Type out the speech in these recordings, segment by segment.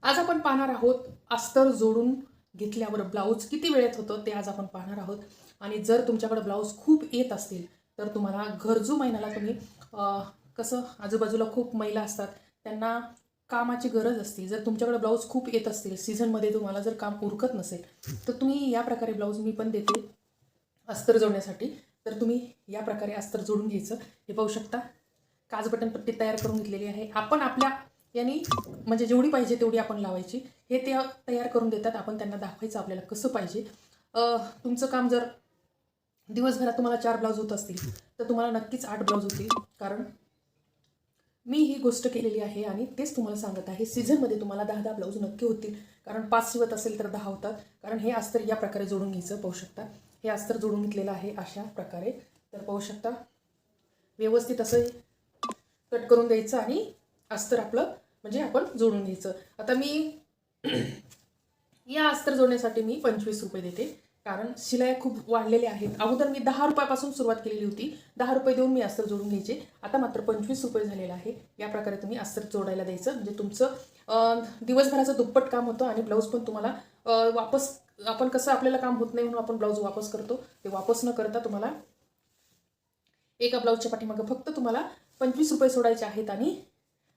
आज आपण पाहणार आहोत अस्तर जोडून घेतल्यावर ब्लाऊज किती वेळेत होतं ते आज आपण पाहणार आहोत. आणि जर तुमच्याकडे ब्लाऊज खूप येत असतील तर तुम्हाला गरजू महिन्याला तुम्ही कसं आजूबाजूला खूप महिला असतात त्यांना कामाची गरज असते. जर तुमच्याकडे ब्लाऊज खूप येत असतील सीझनमध्ये तुम्हाला जर काम उरकत नसेल तर तुम्ही या प्रकारे ब्लाऊज मी पण देते अस्तर जोडण्यासाठी. तर तुम्ही या प्रकारे अस्तर जोडून घ्यायचं. हे पाहू शकता काज बटन पट्टी तयार करून घेतलेली आहे. आपण आपल्या यांनी म्हणजे जेवढी पाहिजे तेवढी आपण लावायची. हे ते तयार करून देतात, आपण त्यांना दाखवायचं आपल्याला कसं पाहिजे. तुमचं काम जर दिवसभरात तुम्हाला 4 ब्लाऊज होत असतील तर तुम्हाला नक्कीच 8 ब्लाऊज होतील. कारण मी ही गोष्ट केलेली आहे आणि तेच तुम्हाला सांगत आहे. सीझनमध्ये तुम्हाला 10-10 ब्लाऊज नक्की होतील. कारण 5 शिवत असेल तर 10 होतात. कारण हे अस्तर या प्रकारे जोडून घ्यायचं. पाहू शकता हे अस्तर जोडून घेतलेलं आहे अशा प्रकारे. तर पाहू शकता व्यवस्थित असं कट करून द्यायचं आणि अस्तर आपलं म्हणजे आपण जोडून घ्यायचं. आता मी या अस्तर जोडण्यासाठी मी 25 रुपये देते. कारण शिलाई खूप वाढलेल्या आहेत. अगोदर मी 10 रुपयापासून सुरुवात केलेली होती. 10 रुपये देऊन मी अस्तर जोडून घ्यायचे. आता मात्र 25 रुपये झालेलं आहे. या प्रकारे तुम्ही अस्तर जोडायला द्यायचं. म्हणजे तुमचं दिवसभराचं दुप्पट काम होतं आणि ब्लाऊज पण तुम्हाला वापस आपण कसं आपल्याला काम होत नाही म्हणून आपण ब्लाऊज वापस करतो, ते वापस न करता तुम्हाला एका ब्लाऊजच्या पाठीमागं फक्त तुम्हाला 25 रुपये सोडायचे आहेत. आणि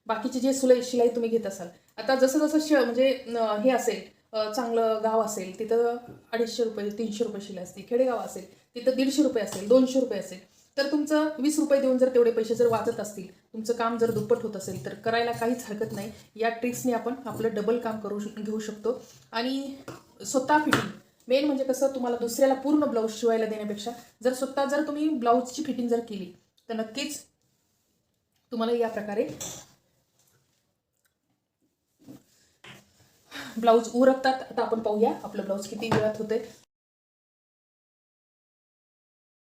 बाकीची जे शिलाई तुम्ही घेत असाल, आता जसं जसं म्हणजे हे असेल चांगलं गाव असेल तिथं 250 रुपये 300 रुपये शिलाई असते. खेडेगाव असेल तिथं 150 रुपये असेल, 200 रुपये असेल. तर तुमचं 20 रुपये देऊन जर तेवढे पैसे जर वाचत असतील, तुमचं काम जर दुप्पट होत असेल तर करायला काहीच हरकत नाही. या ट्रिक्सने आपण आपलं डबल काम घेऊ शकतो. आणि स्वतः फिटिंग मेन म्हणजे कसं, तुम्हाला दुसऱ्याला पूर्ण ब्लाऊज शिवायला देण्यापेक्षा जर तुम्ही ब्लाऊजची फिटिंग जर केली तर नक्कीच तुम्हाला या प्रकारे ब्लाऊज उरकतात. आता आपण पाहूया आपलं ब्लाऊज किती वेळात होते.